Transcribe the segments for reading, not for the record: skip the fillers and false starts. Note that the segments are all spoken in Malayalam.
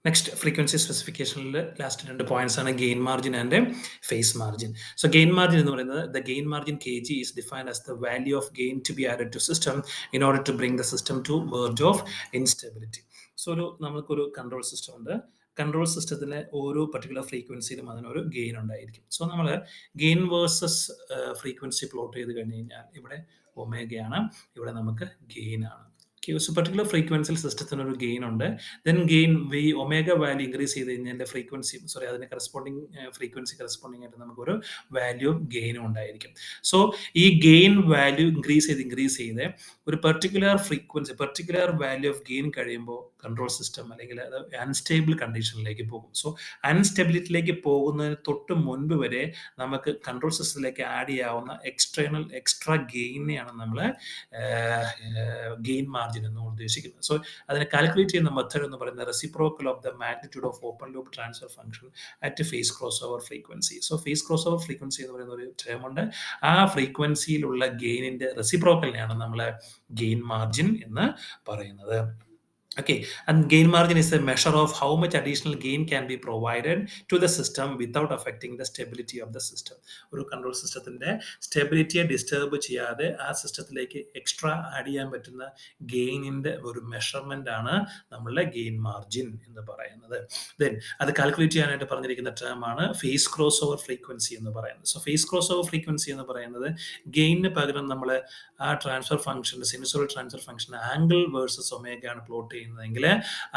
Next, frequency specification last 2 points are gain margin and phase margin. So gain margin, the gain margin kg is defined as the value of gain to be added to system in order to bring the system to verge of instability. So നമുക്കൊരു കൺട്രോൾ സിസ്റ്റം ഉണ്ട്. കൺട്രോൾ സിസ്റ്റത്തിലെ ഓരോ പർട്ടിക്കുലർ ഫ്രീക്വൻസിയിലും അതിനൊരു ഗെയിൻ ഉണ്ടായിരിക്കും. സോ നമ്മൾ ഗെയിൻ വേഴ്സസ് ഫ്രീക്വൻസി പ്ലോട്ട് ചെയ്ത് കഴിഞ്ഞ് കഴിഞ്ഞാൽ ഇവിടെ ഒമേഗയാണ്, ഇവിടെ നമുക്ക് ഗെയിൻ ആണ്. So particular frequency system gain on then gain we omega value increase the frequency corresponding frequency corresponding at the value gain on. So e gain value increase with a particular frequency, particular value of gain control system unstable condition like so unstability like തൊട്ട് മുൻപ് വരെ നമുക്ക് control system add ചെയ്യാവുന്ന extra gain ആണ് gain margin. So അതിനെ കാൽക്കുലേറ്റ് ചെയ്യുന്ന മെത്തേഡ് എന്ന് പറയുന്നത് reciprocal of the magnitude of open loop transfer function at phase cross over frequency. So phase cross over frequency എന്ന് പറയുന്ന ഒരു ടേം ഉണ്ട്. ആ ഫ്രീക്വൻസിയിലുള്ള ഗെയിനിന്റെ റെസിപ്രോക്കലിനെയാണ് നമ്മൾ ഗെയിൻ മാർജിൻ എന്ന് പറയുന്നത്. Okay, and gain margin is a measure of how much additional gain can be provided to the system without affecting the stability of the system. ഒരു കൺട്രോൾ സിസ്റ്റത്തിന്റെ സ്റ്റെബിലിറ്റിയെ ഡിസ്റ്റർബ് ചെയ്യാതെ ആ സിസ്റ്റത്തിലേക്ക് എക്സ്ട്രാ ആഡ് ചെയ്യാൻ പറ്റുന്ന ഗെയിനിന്റെ ഒരു മെഷർമെന്റ് ആണ് നമ്മളുടെ ഗെയിൻ മാർജിൻ എന്ന് പറയുന്നത്. ദെൻ അത് കാൽക്കുലേറ്റ് ചെയ്യാനായിട്ട് പറഞ്ഞിരിക്കുന്ന ടേം ആണ് ഫേസ് ക്രോസ് ഓവർ ഫ്രീക്വൻസി എന്ന് പറയുന്നത്. So phase cross over frequency എന്ന് പറയുന്നത് ഗെയിനിന് പകരം നമ്മൾ ആ transfer function sinusoidal transfer function angle versus omega ആണ് പ്ലോട്ട് ചെയ്യുന്നതെങ്കിൽ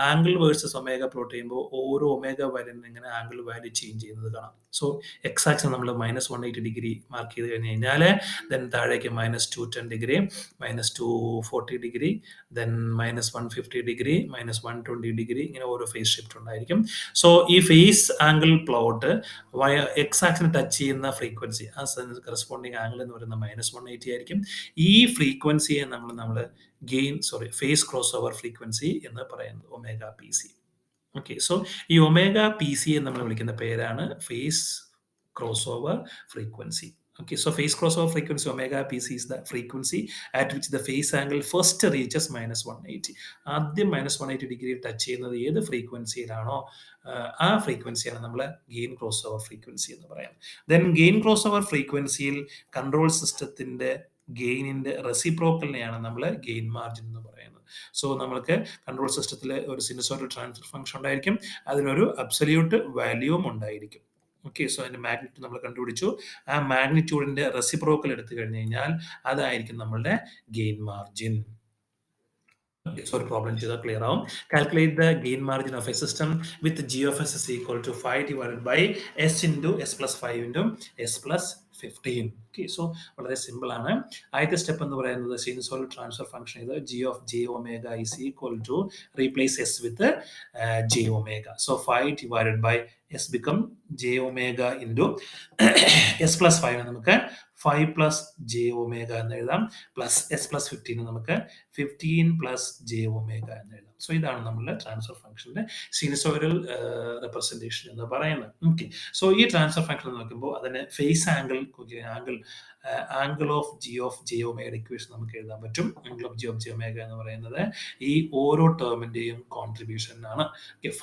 ആംഗിൾ വേഴ്സസ് ഒമേഗ പ്ലോട്ട് ചെയ്യുമ്പോൾ ഓരോ ഒമേഗ വാല്യൂവിനും ഇങ്ങനെ ആംഗിൾ വാല്യൂ ചേഞ്ച് ചെയ്യുന്നത് കാണാം. സോ എക്സ് ആക്സിസ് നമ്മൾ -180 ഡിഗ്രി മാർക്ക് ചെയ്ത് കഴിഞ്ഞ് കഴിഞ്ഞാൽ ദെൻ താഴേക്ക് -210 degree, -240 degree, then -150 degree, -120 degree, ഇങ്ങനെ ഓരോ ഫേസ് ഷിഫ്റ്റ് ഉണ്ടായിരിക്കും. സോ ഈ ഫേസ് ആംഗിൾ പ്ലോട്ട് എക്സ് ആക്സിന് ടച്ച് ചെയ്യുന്ന ഫ്രീക്വൻസി ആ കറസ്പോണ്ടിങ് ആംഗിൾ എന്ന് പറയുന്നത് -180 ആയിരിക്കും. ഈ ഫ്രീക്വൻസിയെ നമ്മൾ ഫേസ് ക്രോസ് ഓവർ ഫ്രീക്വൻസി എന്ന് പറയുന്നത് omega P C. Okay, so ഈ ഒമേഗ പി സി എന്ന് നമ്മൾ വിളിക്കുന്ന പേരാണ് phase cross over frequency. Okay, so phase crossover frequency omega pc is the frequency at which the phase angle first reaches -180. ആദ്യം -180 ഡിഗ്രി ടച്ച് ചെയ്യുന്നത് ഏത് ഫ്രീക്വൻസിയിലാണോ ആ ഫ്രീക്വൻസിയാണ് നമ്മൾ ഗെയിൻ ക്രോസ് ഓവർ ഫ്രീക്വൻസി എന്ന് പറയാം. ദെൻ ഗെയിൻ ക്രോസ് ഓവർ ഫ്രീക്വൻസിയിൽ കൺട്രോൾ സിസ്റ്റത്തിന്റെ ഗെയിനിന്റെ റെസിപ്രോക്കലിനെയാണ് നമ്മൾ ഗെയിൻ മാർജിൻ എന്ന് പറയുന്നത്. സോ നമ്മൾക്ക് കൺട്രോൾ സിസ്റ്റത്തിൽ ഒരു സിനുസോയ്ഡൽ ട്രാൻസ്ഫർ ഫംഗ്ഷൻ ഉണ്ടായിരിക്കും, അതിനൊരു അബ്സല്യൂട്ട് വാല്യൂവും ഉണ്ടായിരിക്കും. ഓക്കെ, സോ അതിന്റെ മാഗ്നിറ്റ്യൂഡ് നമ്മൾ കണ്ടുപിടിച്ചു. ആ മാഗ്നിറ്റ്യൂഡിന്റെ റെസിപ്രോക്കൽ എടുത്തു കഴിഞ്ഞു കഴിഞ്ഞാൽ അതായിരിക്കും നമ്മളുടെ ഗെയിൻ മാർജിൻ. So ഒരു പ്രോബ്ലം ചെയ്താൽ ക്ലിയർ ആവും. Calculate the gain margin of a system with G of S is equal to 5 divided by S into S plus 5 into S plus 15. Okay, so വളരെ സിമ്പിൾ ആണ്. ആദ്യത്തെ സ്റ്റെപ്പ് എന്ന് പറയുന്നത് സിനുസോയ്ഡൽ ട്രാൻസ്ഫർ ഫംഗ്ഷൻ ഇത് G of J omega is equal to replace S with J omega. So 5 divided by S become J omega into S plus 5 നമുക്ക് 5 പ്ലസ് ജെ ഒമേഗ എന്ന് എഴുതാം, പ്ലസ് എസ് പ്ലസ് 15 നമുക്ക് 15 പ്ലസ് ജെ ഒമേഗ എന്ന് എഴുതാം. സോ ഇതാണ് നമ്മളുടെ ട്രാൻസ്ഫർ ഫംഗ്ഷന്റെ സിനുസോയ്ഡൽ റെപ്രസെന്റേഷൻ എന്ന് പറയുന്നത്. ഓക്കെ, സോ ഈ ട്രാൻസ്ഫർ ഫംഗ്ഷൻ നോക്കുമ്പോൾ അതിന് ഫേസ് ആംഗിൾ ഓഫ് ജെ ഒമേഗയുടെ ഇക്വേഷൻ നമുക്ക് എഴുതാൻ പറ്റും. ആംഗിൾ ഓഫ് ജെ ഒമേഗ എന്ന് പറയുന്നത് ഈ ഓരോ ടേമിന്റെയും കോൺട്രിബ്യൂഷൻ ആണ്.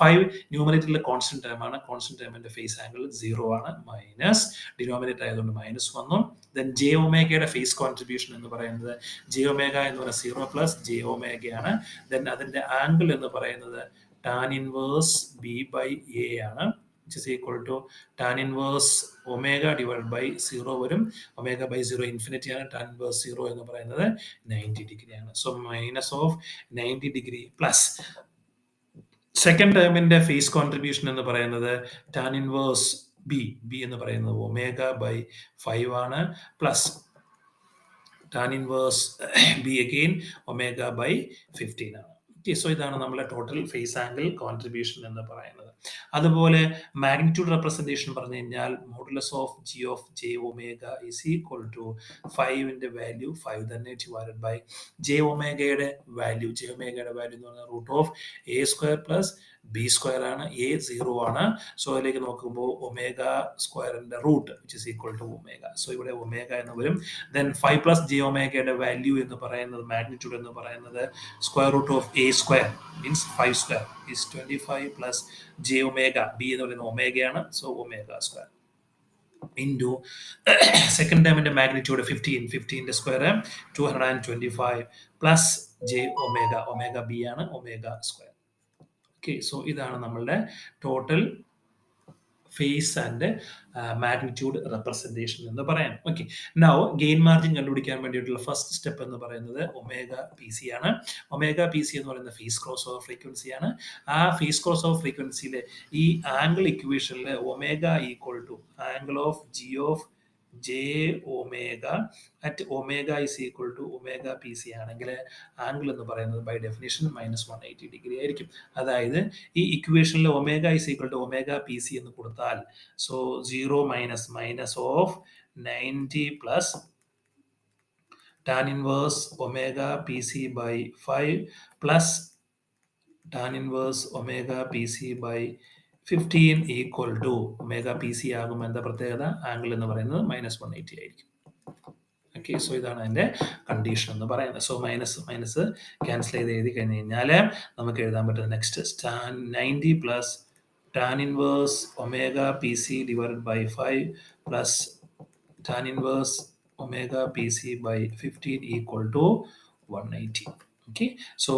5 ന്യൂമറേറ്ററിലെ കോൺസ്റ്റന്റ് ടേം ആണ്, കോൺസ്റ്റന്റ് ടേമിന്റെ ഫേസ് ആംഗിൾ 0 ആണ്, മൈനസ് ഡിനോമിനേറ്റർ ആയതുകൊണ്ട് മൈനസ് വന്നു. ദെൻ ജെ ഒമേഗയുടെ ഫേസ് കോൺട്രിബ്യൂഷൻ എന്ന് പറയുന്നത് ജെ ഒമേഗ എന്ന് പറയുന്നത് 0 പ്ലസ് ജെ ഒമേഗയാണ്. ദെൻ അതിന്റെ ആംഗിൾ എന്ന് പറയുന്നത് tan inverse B by A ആണ്, which is equal to tan inverse omega divided by 0 വരും. omega by 0 ഇൻഫിനിറ്റി ആണ്, tan inverse 0 എന്ന് പറയുന്നത് 90 ഡിഗ്രി ആണ്. So minus of 90 degree plus second ടേമിന്റെ ഫേസ് കോൺട്രിബ്യൂഷൻ എന്ന് പറയുന്നത് ടാൻ ഇൻവേഴ്സ് ബി എന്ന് പറയുന്നത് ഒമേഗ ബൈ 5 ആണ്, plus tan inverse B again omega by 15 ആണ്. സോ ഇതാണ് നമ്മുടെ ടോട്ടൽ ഫേസ് ആംഗിൾ കോൺട്രിബ്യൂഷൻ എന്ന് പറയുന്നത്. അതുപോലെ മാഗ്നിറ്റ്യൂഡ് റെപ്രസെന്റേഷൻ പറഞ്ഞു കഴിഞ്ഞാൽ modulus of J omega is equal to 5ന്റെ വാല്യൂ 5 തന്നെ ഡിവൈഡഡ് ബൈ ജെ ഒമേഗയുടെ വാല്യൂ എന്ന് പറഞ്ഞാൽ root of A square plus B square ആണ്, എ 0 ആണ്. സോ അതിലേക്ക് നോക്കുമ്പോൾ ഒമേഗ സ്ക്വയറിന്റെ root which is equal to omega. So ഇവിടെ ഒമേഗ എന്ന് വരും. ദെൻ 5 പ്ലസ് ജെ ഒമേഗയുടെ വാല്യൂ എന്ന് പറയുന്നത്, മാഗ്നിറ്റ്യൂഡ് എന്ന് പറയുന്നത് square root of A square means 5 square is 25 plus J omega. B എന്ന് പറയുന്നത് ഒമേഗയാണ്. So omega square into second term in magnitude 15 the square 225 plus j omega b ആണ് omega square. Okay, so ഇതാണ് നമ്മളുടെ total phase and magnitude representation എന്ന് പറയാം. ഓക്കെ, നൗ ഗെയിൻ മാർജിൻ കണ്ടുപിടിക്കാൻ വേണ്ടിയിട്ടുള്ള ഫസ്റ്റ് സ്റ്റെപ്പ് എന്ന് പറയുന്നത് ഒമേഗ പി സി ആണ്. ഒമേഗ പി സി എന്ന് പറയുന്നത് ഫേസ് ക്രോസ് ഓവർ ഫ്രീക്വൻസി ആണ്. ആ ഫേസ് ക്രോസ് ഓവർ ഫ്രീക്വൻസിയിലെ ഈ ആംഗിൾ ഇക്വേഷനിൽ omega equal to angle of G of J omega at omega is equal to omega P C ആണെങ്കിൽ ആംഗിൾ എന്ന് പറയുന്നത് ബൈ ഡെഫിനിഷൻ -180 ഡിഗ്രി ആയിരിക്കും. അതായത് ഈ ഇക്വേഷനിൽ omega is equal to omega P C എന്ന് കൊടുത്താൽ so 0 minus of 90 plus tan inverse omega pc by 5 plus tan inverse omega pc by 15 equal to omega P C ആകുമ്പോൾ എന്താ പ്രത്യേകത, ആംഗിൾ എന്ന് പറയുന്നത് -180 ആയിരിക്കും. ഓക്കെ, സോ ഇതാണ് അതിന്റെ കണ്ടീഷൻ എന്ന് പറയുന്നത്. സോ മൈനസ് ക്യാൻസൽ ചെയ്ത് എഴുതി കഴിഞ്ഞ് കഴിഞ്ഞാൽ നമുക്ക് എഴുതാൻ പറ്റുന്നത് next tan 90 plus tan inverse omega pc divided by 5 plus tan inverse omega pc by 15 equal to 180. Okay, so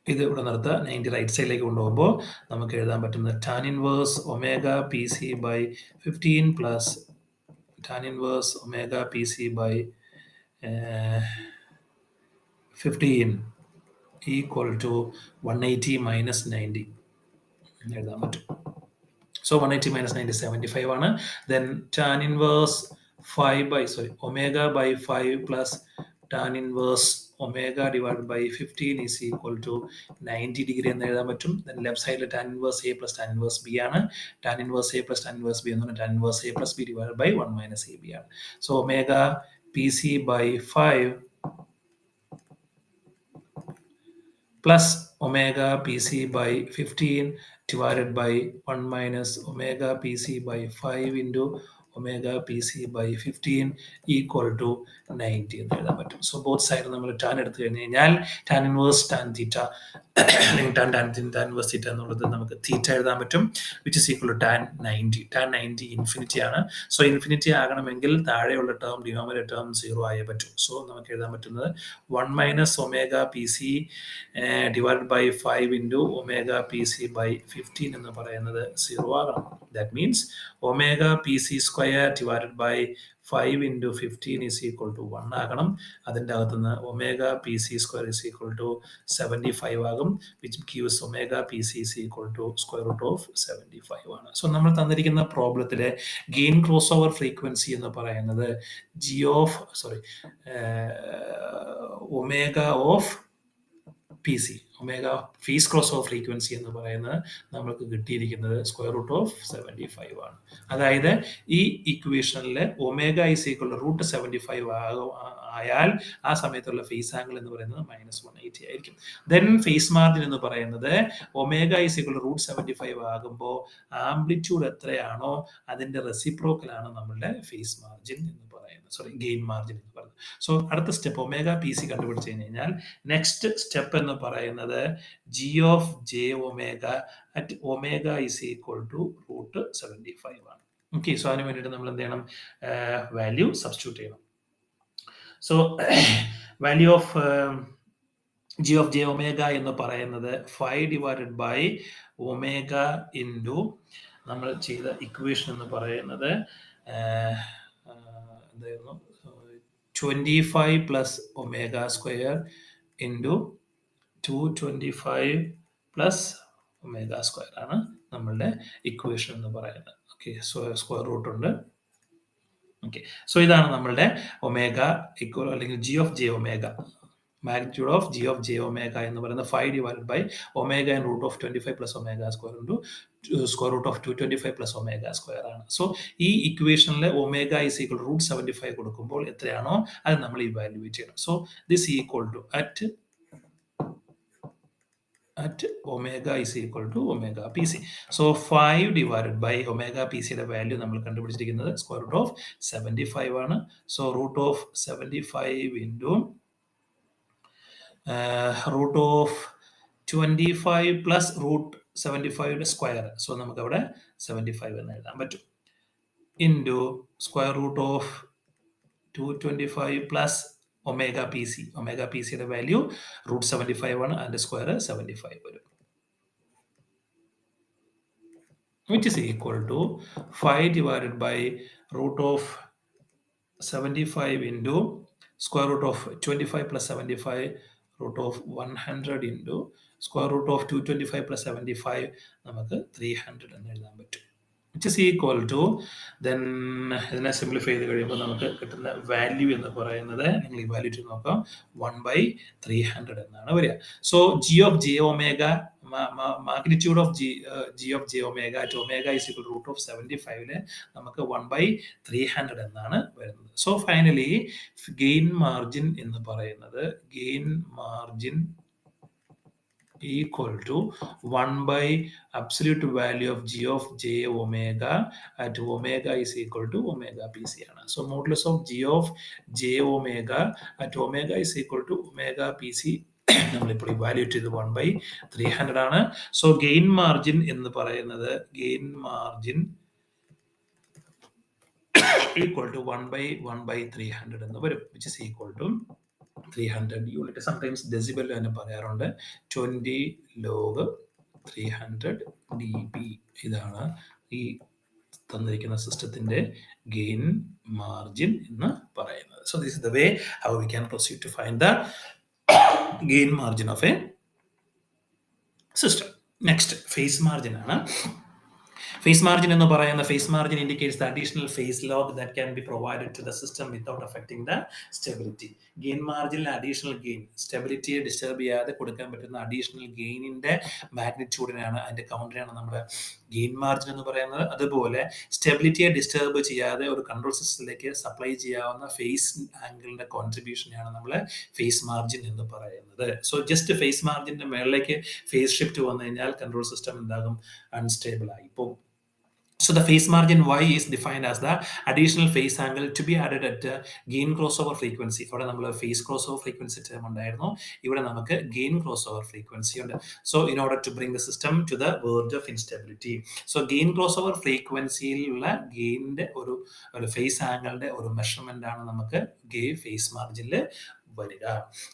ഇത് ഇവിടെ നിർത്തുക. 90 റൈറ്റ് സൈഡിലേക്ക് കൊണ്ടുപോകുമ്പോൾ നമുക്ക് എഴുതാൻ പറ്റുന്നത് tan inverse omega pc by 15 plus tan inverse omega pc by 15 equal to 180 minus 90 എഴുതാൻ പറ്റും. So 180 minus 90 75 ആണ്. Then tan inverse omega by 5 plus tan inverse omega divided by 15 is equal to 90 degree എന്ന് എഴുതാൻ പറ്റും. Then left side tan inverse a plus tan inverse b ആണ്. Tan inverse a plus tan inverse b എന്ന് പറഞ്ഞാൽ tan inverse a plus b divided by 1 minus ab ആണ്. So omega pc by 5 plus omega pc by 15 divided by 1 minus omega pc by 5 into omega pc by 15 equal to 90 എന്ന് എഴുതാൻ പറ്റും. സോ ബോത്ത് സൈഡ് നമ്മൾ ടാൻ എടുത്തു കഴിഞ്ഞ് കഴിഞ്ഞാൽ ടാൻ ഇൻവേഴ്സ് ടാൻ തീറ്റ അല്ലെങ്കിൽ ടാൻ ഇൻവേഴ്സ് തീറ്റ എന്നുള്ളത് നമുക്ക് തീറ്റ എഴുതാൻ പറ്റും which is equal to tan 90. Tan 90 infinity ആണ്. സോ ഇൻഫിനിറ്റി ആകണമെങ്കിൽ താഴെയുള്ള ടേം ഡിനോമിനേറ്റർ ടേം 0 ആയേ പറ്റും. സോ നമുക്ക് എഴുതാൻ പറ്റുന്നത് 1 minus omega pc divided by 5 into omega pc by 15 എന്ന് പറയുന്നത് 0 ആകണം. That means omega pc square divided by 5 into 15 is equal to 1 ആകണം. അതിൻ്റെ അകത്തുനിന്ന് omega pc square is equal to 75 ആകും which gives omega pc is equal to square root of 75 ആണ്. സോ നമ്മൾ തന്നിരിക്കുന്ന പ്രോബ്ലത്തിലെ ഗെയിൻ ക്രോസ് ഓവർ ഫ്രീക്വൻസി എന്ന് പറയുന്നത് omega of P C, omega phase cross of frequency എന്ന് പറയുന്നത് നമ്മൾക്ക് കിട്ടിയിരിക്കുന്നത് സ്ക്വയർ റൂട്ട് ഓഫ് 75 ആണ്. അതായത് ഈ ഇക്വേഷനിൽ ഒമേഗ ഇസ് ഈക്വൽ റൂട്ട് 75 ആയാൽ ആ സമയത്തുള്ള ഫേസ് ആംഗിൾ എന്ന് പറയുന്നത് -180 ആയിരിക്കും. ദെൻ ഫേസ് മാർജിൻ എന്ന് പറയുന്നത് ഒമേഗ ഇസ് ഈക്വൽ റൂട്ട് 75 ആകുമ്പോൾ ആംപ്ലിറ്റ്യൂഡ് എത്രയാണോ അതിന്റെ റെസിപ്രോക്കലാണ് നമ്മളുടെ ഫേസ് മാർജിൻ എന്ന് പറയുന്നത്, ഗെയിൻ മാർജിൻ എന്ന് പറയുന്നത്. സോ അടുത്ത സ്റ്റെപ്പ് ഒമേഗ പി സി കണ്ടുപിടിച്ച് കഴിഞ്ഞാൽ നെക്സ്റ്റ് സ്റ്റെപ്പ് എന്ന് പറയുന്നത് G of J omega at omega is equal to root 75 ആണ്. ഓക്കെ, സോ അതിന് വേണ്ടിയിട്ട് നമ്മൾ എന്ത് ചെയ്യണം, വാല്യൂ സബ്സ്റ്റിറ്റ്യൂട്ട് ചെയ്യണം. So value of G of J omega എന്ന് പറയുന്നത് 5 ഡിവൈഡഡ് ബൈ ഒമേഗ ഇൻറ്റു നമ്മൾ ചെയ്ത ഇക്വേഷൻ എന്ന് പറയുന്നത് എന്തായിരുന്നു, 25 plus omega square into 225 plus omega square ആണ് നമ്മളുടെ ഇക്വേഷൻ എന്ന് പറയുന്നത്. ഓക്കെ, സോ സ്ക്വയർ റൂട്ട് ഉണ്ട്. ഓക്കെ, സോ ഇതാണ് നമ്മളുടെ ഒമേഗ ഇക്വൽ അല്ലെങ്കിൽ G of J omega, magnitude of G of J omega എന്ന് പറയുന്നത് 5 divided by omega and root of 25 plus omega square into square root of 225 plus omega square ആണ്. സോ ഈ ഇക്വേഷനിൽ ഒമേഗ ഇസ് ഈക്വൽ റൂട്ട് 75 കൊടുക്കുമ്പോൾ എത്രയാണോ അത് നമ്മൾ ഇവാലുവേറ്റ് ചെയ്യണം. So this equal to at omega is equal to omega PC. So 5 divided by omega PC യുടെ വാല്യൂ നമ്മൾ കണ്ടുപിടിച്ചിരിക്കുന്നത് സ്ക്വയർ റൂട്ട് ഓഫ് 75 ആണ്. So root of 75 into root of 25 plus root 75 square. So നമുക്ക് അവിടെ 75 എന്ന് എഴുതാൻ പറ്റും. Into square root of 225 plus omega PC. Omega PC യുടെ വാല്യൂ റൂട്ട് 75 ആണ്. അതിൻ്റെ സ്ക്വയർ 75 വരും. Which is equal to 5 divided by root of 75 into square root of 25 plus 75 root of 100 into square root of 225 plus 75 നമുക്ക് 300 എന്ന് എഴുതാൻ പറ്റും. Which is equal to then ഇതിനെ സിംപ്ലിഫൈ ചെയ്ത് കഴിയുമ്പോൾ നമുക്ക് കിട്ടുന്ന വാല്യൂ എന്ന് പറയുന്നത് നിങ്ങൾ ഇവാലുവേറ്റ് ചെയ്ത് നോക്കാം 1/300 എന്നാണ് വരിക. So G of J omega magnitude of g of j omega at omega is equal to root of 75 നമുക്ക് 1/300 എന്നാണ് വരുന്നത്. സോ ഫൈനലി ഗെയിൻ മാർജിൻ എന്ന് പറയുന്നത് gain margin equal to 1 by absolute value of g of j omega at omega is equal to omega PC ആണ്. So modulus of g of j omega at omega is equal to omega PC നമ്മളിപ്പോൾ ഇവാലുവേറ്റ് ചെയ്ത് 1/300 ആണ്. സോ ഗെയിൻ മാർജിൻ എന്ന് പറയുന്നത് ഗെയിൻ മാർജിൻ ഈക്വൽ ടു 1/300 എന്ന് വരും. Which is equal to 300 unit. Sometimes decibel തന്നെ പറയാറുണ്ട്. 20 log 300 dB. ഇതാണ് ഈ തന്നിരിക്കുന്ന സിസ്റ്റത്തിന്റെ ഗെയിൻ മാർജിൻ എന്ന് പറയുന്നത്. So this is the way how we can proceed to find the gain margin of a system. Next phase margin ആണ്. Phase margin എന്ന് പറയുന്ന phase margin indicates the additional phase log that can be provided to the system without affecting the stability. Gain margin additional gain, stability disturb ചെയ്യാതെ കൊടുക്കാൻ പറ്റുന്ന additional gainന്റെ മാഗ്നിറ്റ്യൂഡിനാണ് അതിന്റെ കൗണ്ടറാണ് നമ്മുടെ ഗെയിൻ മാർജിൻ എന്ന് പറയുന്നത്. അതുപോലെ സ്റ്റെബിലിറ്റിയെ ഡിസ്റ്റർബ് ചെയ്യാതെ ഒരു കൺട്രോൾ സിസ്റ്റത്തിലേക്ക് സപ്ലൈ ചെയ്യാവുന്ന ഫേസ് ആംഗിളിന്റെ കോൺട്രിബ്യൂഷനെയാണ് നമ്മൾ ഫേസ് മാർജിൻ എന്ന് പറയുന്നത്. സോ ജസ്റ്റ് ഫേസ് മാർജിന്റെ മേളിലേക്ക് ഫേസ് ഷിഫ്റ്റ് വന്നു കഴിഞ്ഞാൽ കൺട്രോൾ സിസ്റ്റം എന്താകും? അൺസ്റ്റേബിൾ ആയി പോകും. So the phase margin Y is defined as the additional phase angle to be added at gain crossover frequency. അവിടെ നമ്മൾ phase crossover frequency term ഉണ്ടായിരുന്നു. ഇവിടെ നമുക്ക് gain crossover frequency ഉണ്ട്. So in order to bring the system to the verge of instability. So gain crossover frequency യിലുള്ള gainന്റെ ഒരു phase angle ഒരു measurement ആണ് നമുക്ക് phase marginൽ വരിക.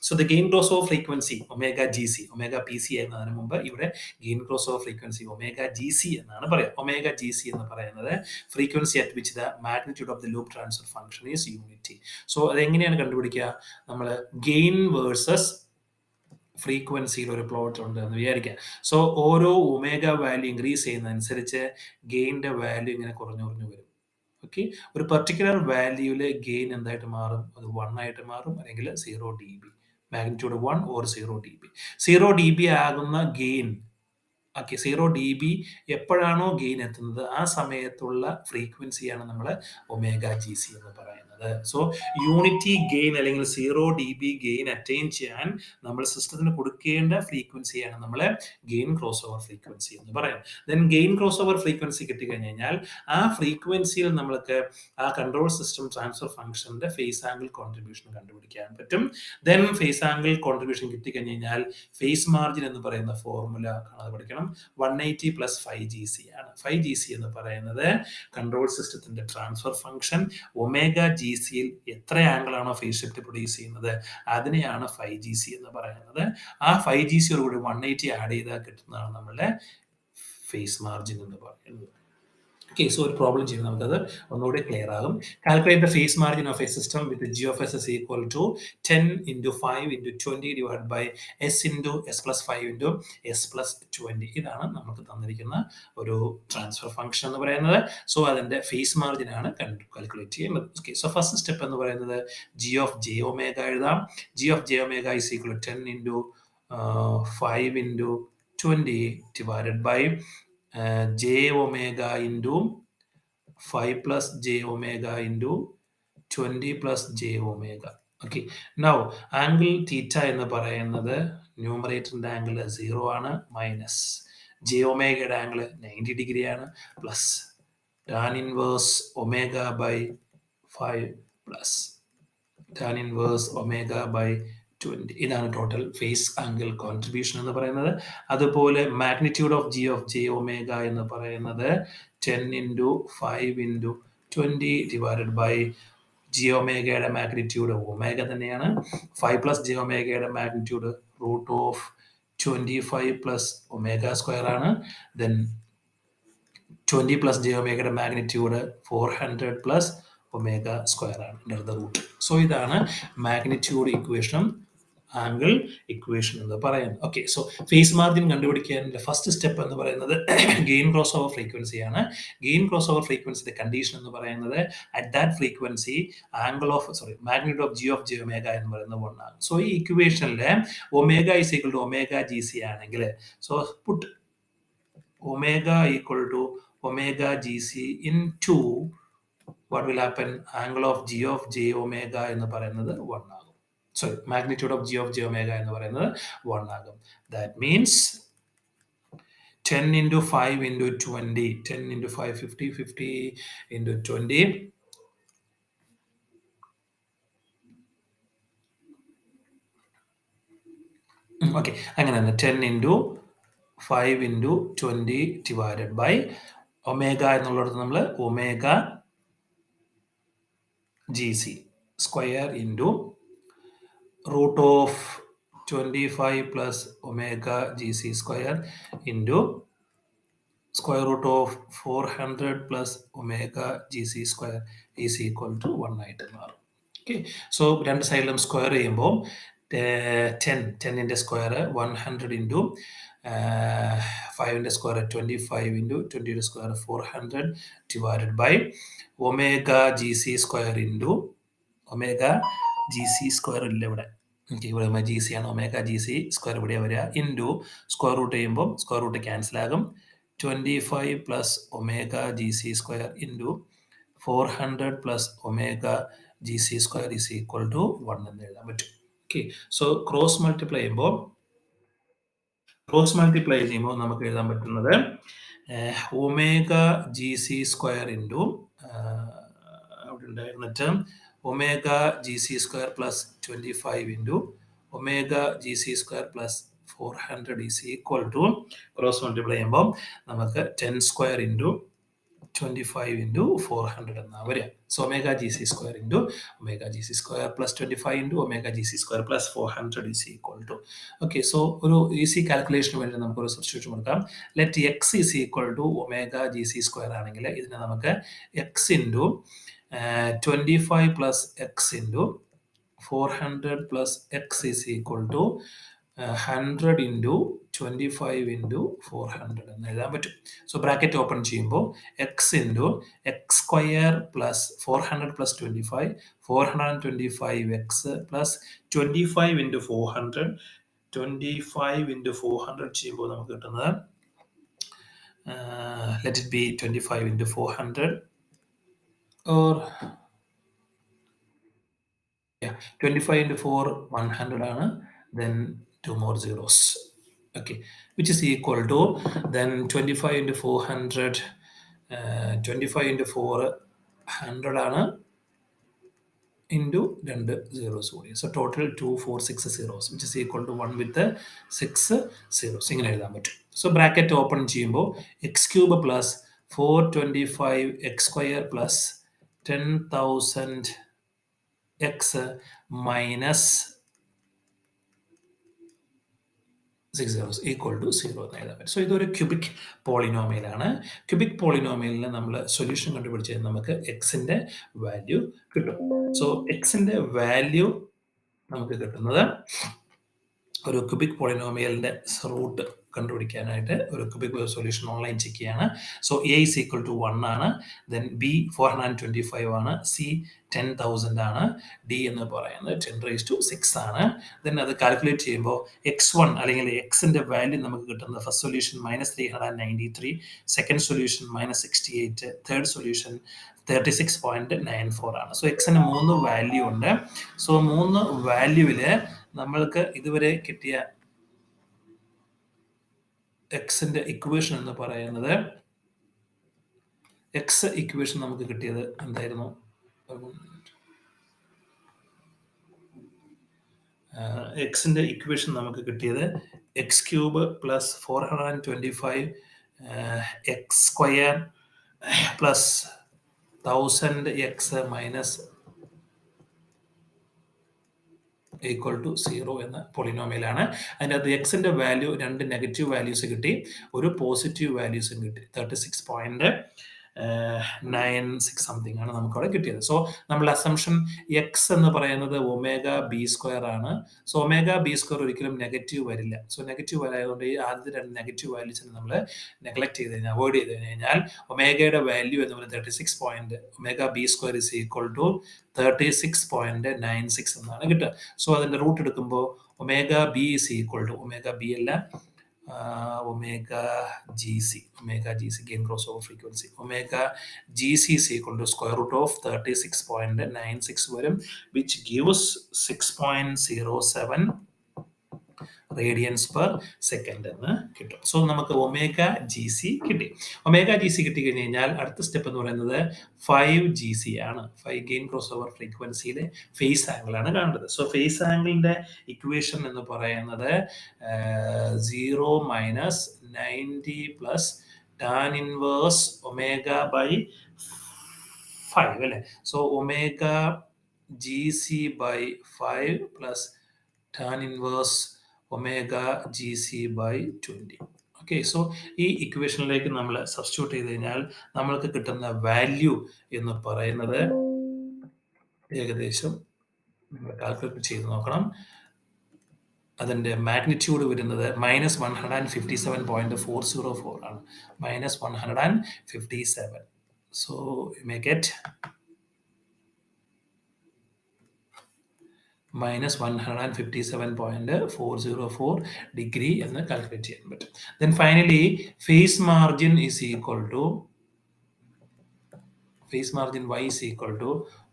So the gain cross over frequency omega G C, omega P C എന്നതിന് മുമ്പ് ഇവിടെ gain cross over frequency omega G C എന്നാണ് പറയുക. ഒമേഗ ജി സി എന്ന് പറയുന്നത് frequency at which the magnitude of the loop transfer function is unity. So അതെങ്ങനെയാണ് കണ്ടുപിടിക്കുക? നമ്മൾ ഗെയിൻ വേഴ്സസ് ഫ്രീക്വൻസിയിൽ ഒരു പ്ലോട്ട് ഉണ്ട് എന്ന് വിചാരിക്കുക. സോ ഓരോ ഒമേഗ വാല്യൂ ഇൻക്രീസ് ചെയ്യുന്നതനുസരിച്ച് ഗെയിൻ്റെ വാല്യൂ ഇങ്ങനെ കുറഞ്ഞു കുറഞ്ഞു വരും. ഓക്കെ, ഒരു പെർട്ടിക്കുലർ വാല്യൂല് ഗെയിൻ എന്തായിട്ട് മാറും? അത് 1 ആയിട്ട് മാറും, അല്ലെങ്കിൽ 0 dB, magnitude 1 or 0 dB. 0 dB ആകുന്ന ഗെയിൻ, ഓക്കെ, 0 dB എപ്പോഴാണോ ഗെയിൻ എത്തുന്നത് ആ സമയത്തുള്ള ഫ്രീക്വൻസിയാണ് നമ്മൾ ഒമേഗ ജി സി എന്ന് പറയുന്നത്. സോ യൂണിറ്റി ഗെയിൻ അല്ലെങ്കിൽ 0 dB ഗെയിൻ അറ്റൈൻ ചെയ്യാൻ നമ്മൾ സിസ്റ്റത്തിന് കൊടുക്കേണ്ട ഫ്രീക്വൻസിയാണ് നമ്മൾ ഗെയിൻ ക്രോസ് ഓവർ ഫ്രീക്വൻസി എന്ന് പറയുന്നത്. Then gain cross over frequency കിട്ടിക്കഴിഞ്ഞ് കഴിഞ്ഞാൽ ആ ഫ്രീക്വൻസിയിൽ നമ്മൾക്ക് ആ കൺട്രോൾ സിസ്റ്റം ട്രാൻസ്ഫർ ഫംഗ്ഷന്റെ ഫേസ് ആംഗിൾ കോൺട്രിബ്യൂഷൻ കണ്ടുപിടിക്കാൻ പറ്റും. ദെൻ ഫേസ് ആംഗിൾ കോൺട്രിബ്യൂഷൻ കിട്ടിക്കഴിഞ്ഞ് കഴിഞ്ഞാൽ ഫേസ് മാർജിൻ എന്ന് പറയുന്ന ഫോർമുല കാണാതെ പഠിക്കണം. 180 പ്ലസ് 5GC ആണ്. 5GC എന്ന് പറയുന്നത് കൺട്രോൾ സിസ്റ്റത്തിന്റെ ട്രാൻസ്ഫർ ഫംഗ്ഷൻ ഒമേഗ ജി സിയിൽ എത്ര ആംഗിൾ ആണോ ഫേസ് ഷിഫ്റ്റ് പ്രൊഡ്യൂസ് ചെയ്യുന്നത് അതിനെയാണ് 5GC എന്ന് പറയുന്നത്. ആ 5GCയോടുകൂടി 180 ആഡ് ചെയ്താൽ കിട്ടുന്നതാണ് നമ്മളുടെ ഫേസ് മാർജിൻ എന്ന് പറയുന്നത്. ഓക്കെ, സോ ഒരു പ്രോബ്ലം ചെയ്യുമ്പോൾ നമുക്കത് ഒന്നുകൂടി ക്ലിയർ ആകും. Calculate the phase margin of a system with G of S is equal to 10 into 5 into 20 divide by S into S plus 5 into S plus 20. ഇതാണ് നമുക്ക് തന്നിരിക്കുന്ന ഒരു ട്രാൻസ്ഫർ ഫംഗ്ഷൻ എന്ന് പറയുന്നത്. സോ അതിൻ്റെ ഫേസ് മാർജിൻ ആണ് കാൽക്കുലേറ്റ് ചെയ്യുന്നത്. ഓക്കെ, സോ ഫസ്റ്റ് സ്റ്റെപ്പ് എന്ന് പറയുന്നത് ജി ഓഫ് ജെ ഒമേഗ എഴുതാം. G of J omega is equal to 10 into 5 into 20 divided by j omega into 5 plus j omega into 20 plus j omega. Okay, now angle theta എന്ന് പറയുന്നത് ന്യൂമറേറ്ററിൻ്റെ ആംഗിൾ 0 ആണ്, മൈനസ് ജെ ഒമേഗയുടെ ആംഗിൾ 90 ഡിഗ്രി ആണ്, plus tan inverse omega by 5 plus tan inverse omega by 20. ഇതാണ് ടോട്ടൽ ഫേസ് ആംഗിൾ കോൺട്രിബ്യൂഷൻ എന്ന് പറയുന്നത്. അതുപോലെ മാഗ്നിറ്റ്യൂഡ് ഓഫ് ജെ ഒമേഗ എന്ന് പറയുന്നത് 10 into 5 into 20 divided by G ഒമേഗയുടെ മാഗ്നിറ്റ്യൂഡ് ഒമേഗ തന്നെയാണ്. 5 പ്ലസ് ജി ഒമേഗയുടെ magnitude root of 25 plus omega square ആണ്. ദെൻ 20 പ്ലസ് ജെ ഒമേഗയുടെ മാഗ്നിറ്റ്യൂഡ് 400 പ്ലസ് ഒമേഗ സ്ക്വയർ ആണ് അണ്ടർ ദ റൂട്ട്. സോ ഇതാണ് മാഗ്നിറ്റ്യൂഡ് ഇക്വേഷൻ, ആംഗിൾ ഇക്വേഷൻ എന്ന് പറയുന്നത്. ഓക്കെ, സോ ഫേസ് മാർജിൻ കണ്ടുപിടിക്കാനുള്ള ഫസ്റ്റ് സ്റ്റെപ്പ് എന്ന് പറയുന്നത് ഗെയിൻ ക്രോസ് ഓവർ ഫ്രീക്വൻസി ആണ്. ഗെയിൻ ക്രോസ് ഓവർ ഫ്രീക്വൻസിയുടെ കണ്ടീഷൻ എന്ന് പറയുന്നത് at that frequency magnitude of J omega എന്ന് പറയുന്നത് 1 ആണ്. സോ ഈ ഇക്വേഷനിലെ omega is equal to omega G C ആണെങ്കിൽ, so put omega equal to omega G C into what will happen, angle of J omega എന്ന് പറയുന്നത് 1 ആകും. Sorry, magnitude of J omega എന്ന് പറയുന്നത് 1 ആകും. That means 10 into 5 into 20, 10 into 5 50, 50 into 20, okay, അങ്ങനെ തന്നെ 10 into 5 into 20 divided by omega എന്നുള്ളിടത്ത് നമ്മൾ omega G C square into root of 25 plus omega gc square into square root of 400 plus omega gc square is equal to 1 ആയിട്ട് മാറും. ഓക്കെ, സോ രണ്ട് സൈഡിലും സ്ക്വയർ ചെയ്യുമ്പോൾ 10 square 100 into 5 square 25 into 20 square 400 divided by omega G C square into omega G C square ഇല്ല ഇവിടെ, ഇവിടെ ജി സി ആണ്, ഒമേഗ ജി സി സ്ക്വയർ ഇവിടെ വരിക ഇൻറ്റു സ്ക്വയർ റൂട്ട് ചെയ്യുമ്പോൾ സ്ക്വയർ റൂട്ട് ക്യാൻസൽ ആകും. 25 plus omega G C square into 400 plus omega G C square is equal to 1 എന്ന് എഴുതാൻ പറ്റും. ഓക്കെ, സോ ക്രോസ് മൾട്ടിപ്ലൈ ചെയ്യുമ്പോൾ നമുക്ക് എഴുതാൻ പറ്റുന്നത് omega G C square into അവിടെ ഉണ്ടായിരുന്ന term omega G C square plus 25 into omega G C square plus 400 is equal to cross multiply ചെയ്യുമ്പോൾ നമുക്ക് 10 സ്ക്വയർ ഇൻറ്റു 25 ഇൻറ്റു 400 എന്നാണ് വരിക. So omega G C square into omega G C square plus 25 into omega G C square plus 400 is equal to. Okay, so ഒരു ഈസി കാൽക്കുലേഷന് വേണ്ടി നമുക്കൊരു സബ്സ്റ്റിറ്റ്യൂഷൻ കൊടുക്കാം. Let X is equal to omega G C square ആണെങ്കിൽ ഇതിനെ നമുക്ക് X into 25 plus x into 400 plus x is equal to 100 into 25 into 400 എന്ന് എഴുതാൻ പറ്റും. സോ ബ്രാക്കറ്റ് ഓപ്പൺ ചെയ്യുമ്പോൾ X into X square plus 400 plus 25 425 X plus 25 into 400 25 into 400 ചെയ്യുമ്പോൾ നമുക്ക് കിട്ടുന്നത് let it be 25 into 400 or 25 into 4 100 ആണ്, then 2 more zeros, okay, which is equal to then 25 into 400 25 into 4 100 ആണ് into 2 zeros കൂടി. So total 246 zeros which is equal to 1 with 6 zeros ഇങ്ങനെ എഴുതാൻ പറ്റും. So bracket open ചെയ്യുമ്പോൾ x cube plus 425 x square plus 10,000 x minus 6 zeros equal to 0 എന്ന് എഴുതാൻ പറ്റും. സോ ഇതൊരു ക്യൂബിക് പോളിനോമിയലാണ്. ക്യൂബിക് പോളിനോമിയലിന് നമ്മൾ സൊല്യൂഷൻ കണ്ടുപിടിച്ചാൽ നമുക്ക് എക്സിൻ്റെ വാല്യൂ കിട്ടും. സോ എക്സിൻ്റെ വാല്യൂ നമുക്ക് കിട്ടുന്നത് ഒരു ക്യൂബിക് പോളിനോമിയലിൻ്റെ റൂട്ട് കണ്ടുപിടിക്കാനായിട്ട് ഒരു ക്യൂബിക് സൊല്യൂഷൻ ഓൺലൈൻ ചെക്ക് ചെയ്യാണ്. So A is equal to 1 ആണ്, ദെൻ ബി 425 ആണ്, സി 10,000 ആണ്, ഡി എന്ന് പറയുന്നത് 10⁻6 ആണ്. ദെൻ അത് കാൽക്കുലേറ്റ് ചെയ്യുമ്പോൾ x1 അല്ലെങ്കിൽ എക്സിൻ്റെ വാല്യൂ നമുക്ക് കിട്ടുന്നത് first solution -393, second solution -68, third solution 36.94 ആണ്. സോ എക്സിന് 3 വാല്യൂ ഉണ്ട്. സോ 3 വാല്യൂവിൽ നമ്മൾക്ക് ഇതുവരെ കിട്ടിയ എക്സിൻ്റെ ഇക്വേഷൻ എന്ന് പറയുന്നത് എക്സ് ഇക്വേഷൻ നമുക്ക് കിട്ടിയത് എന്തായിരുന്നു? എക്സിൻ്റെ ഇക്വേഷൻ നമുക്ക് കിട്ടിയത് X cube plus 425 X square plus 1000 X minus equal to 0 എന്ന പൊളിനോമിയലാണ്. അതിനകത്ത് എക്സിൻ്റെ വാല്യൂ 2 നെഗറ്റീവ് വാല്യൂസ് കിട്ടി, ഒരു പോസിറ്റീവ് വാല്യൂസും കിട്ടി. 36.96 സംതിങ് ആണ് നമുക്ക് അവിടെ കിട്ടിയത്. സോ നമ്മൾ അസംഷൻ എക്സ് എന്ന് പറയുന്നത് ഒമേഗ ബി സ്ക്വയർ ആണ്. സോ ഒമേഗ ബി സ്ക്വയർ ഒരിക്കലും നെഗറ്റീവ് വരില്ല. സോ നെഗറ്റീവ് വരായതുകൊണ്ട് ഈ ആദ്യത്തെ 2 നെഗറ്റീവ് വാല്യൂസിനെ നമ്മൾ നെഗ്ലക്ട് ചെയ്ത് കഴിഞ്ഞാൽ, അവോയ്ഡ് ചെയ്ത് കഴിഞ്ഞാൽ ഒമേഗയുടെ വാല്യൂ എന്ന് പറയുന്നത് 36 omega B square is equal to 36.96 എന്നാണ് കിട്ടുക. സോ അതിൻ്റെ റൂട്ട് എടുക്കുമ്പോൾ omega B is equal to omega B അല്ല omega G C gain cross over frequency omega G C is equal to square root of 36.96 വരും, which gives 6.07 radians per second എന്ന് കിട്ടും. സോ നമുക്ക് ഒമേഗ ജി സി കിട്ടി. ഒമേഗ ജി സി കിട്ടി കഴിഞ്ഞ് കഴിഞ്ഞാൽ അടുത്ത സ്റ്റെപ്പ് എന്ന് പറയുന്നത് 5 GC ആണ്. 5 ഗെയിൻ ക്രോസ് ഓവർ ഫ്രീക്വൻസിയിലെ ഫേസ് ആംഗിൾ ആണ് കാണേണ്ടത്. സോ ഫേസ് ആംഗിളിന്റെ ഇക്വേഷൻ എന്ന് പറയുന്നത് 0 minus 90 plus tan inverse omega by 5 അല്ലേ. So omega G C by 5 plus tan inverse omega G C by 20. Okay, so ഈ ഇക്വേഷനിലേക്ക് നമ്മൾ സബ്സ്റ്റിറ്റ്യൂട്ട് ചെയ്ത് കഴിഞ്ഞാൽ നമ്മൾക്ക് കിട്ടുന്ന വാല്യൂ എന്ന് പറയുന്നത് ഏകദേശം നമ്മൾ കാൽക്കുലേറ്റ് ചെയ്ത് നോക്കണം. അതിൻ്റെ മാഗ്നിറ്റ്യൂഡ് വരുന്നത് -157.404 ആണ്. -157. So you may get -157.404 degree എന്ന് കാൽക്കുലേറ്റ് ചെയ്യാൻ പറ്റും. Then finally phase margin is equal to phase margin y is equal to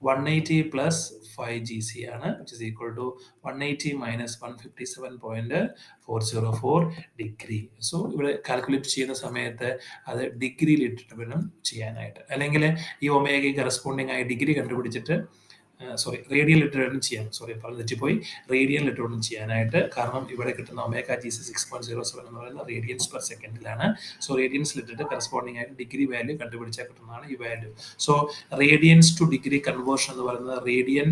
180 plus 5 GC ആണ്, which is equal to 180 minus 157.404 degree. So ഇവിടെ കാൽക്കുലേറ്റ് ചെയ്യുന്ന സമയത്ത് അത് ഡിഗ്രിയിൽ ഇട്ടിട്ട് വേണം ചെയ്യാനായിട്ട്, അല്ലെങ്കിൽ ഈ ഒമേഗ കറസ്പോണ്ടിങ് ആയി ഡിഗ്രി കണ്ടുപിടിച്ചിട്ട് റേഡിയൽ ലിറ്റർ വേണം ചെയ്യാൻ. തെറ്റിപ്പോയി, റേഡിയൽ ലിറ്റർ വേണം ചെയ്യാനായിട്ട്. കാരണം ഇവിടെ കിട്ടുന്ന ഒമേഗ ജി സി 6.07 എന്ന് പറയുന്നത് റേഡിയൻസ് പെർ സെക്കൻഡിലാണ്. സോ റേഡിയൻസ് ലിറ്ററിട്ട് കറസ്പോണ്ടിങ് ആയിട്ട് ഡിഗ്രി വാല്യൂ കണ്ടുപിടിച്ചാൽ കിട്ടുന്നതാണ് ഈ വാല്യൂ. So radians to degree conversion എന്ന് പറയുന്നത് റേഡിയൻ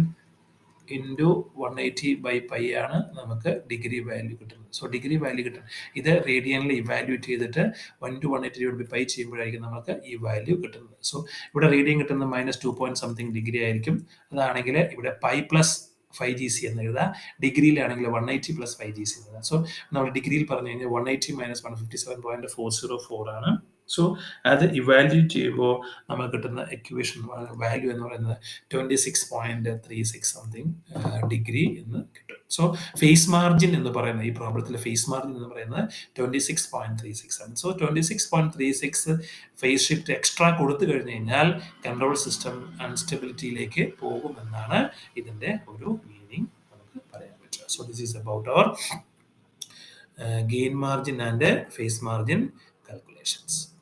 ഇൻറ്റു 180/π ആണ് നമുക്ക് ഡിഗ്രി വാല്യൂ കിട്ടുന്നത്. സോ ഡിഗ്രി വാല്യൂ കിട്ടും. ഇത് റേഡിയനിൽ ഇവാലുവേറ്റ് ചെയ്തിട്ട് 1 to 180/π ചെയ്യുമ്പോഴായിരിക്കും നമുക്ക് ഈ വാല്യൂ കിട്ടുന്നത്. സോ ഇവിടെ റേഡിയൻ കിട്ടുന്നത് -2 ഡിഗ്രി ആയിരിക്കും. അതാണെങ്കിൽ ഇവിടെ π പ്ലസ് 5 GC എന്ന് എഴുതാം. ഡിഗ്രിയിലാണെങ്കിൽ 180 പ്ലസ് 5 GC എന്ന് എഴുതാം. സോ നമ്മൾ ഡിഗ്രിയിൽ പറഞ്ഞു കഴിഞ്ഞാൽ 180 മൈനസ് 157.404 ആണ്. സോ അത് ഇവാലുവേറ്റ് ചെയ്യുമ്പോൾ നമ്മൾ കിട്ടുന്ന ഇക്വേഷൻ വാല്യൂ എന്ന് പറയുന്നത് 26.36 സംതിങ് ഡിഗ്രി എന്ന് കിട്ടും. സോ ഫേസ് മാർജിൻ എന്ന് പറയുന്നത്, ഈ പ്രോബ്ലത്തിലെ ഫേസ് മാർജിൻ എന്ന് പറയുന്നത് 26.36 ആണ്. സോ 26.36 ഫേസ് ഷിഫ്റ്റ് എക്സ്ട്രാ കൊടുത്തു കഴിഞ്ഞ് കഴിഞ്ഞാൽ കൺട്രോൾ സിസ്റ്റം അൺസ്റ്റെബിലിറ്റിയിലേക്ക് പോകുമെന്നാണ് ഇതിൻ്റെ ഒരു മീനിങ് നമുക്ക് പറയാൻ പറ്റുക. So this is about our gain margin and phase margin calculations.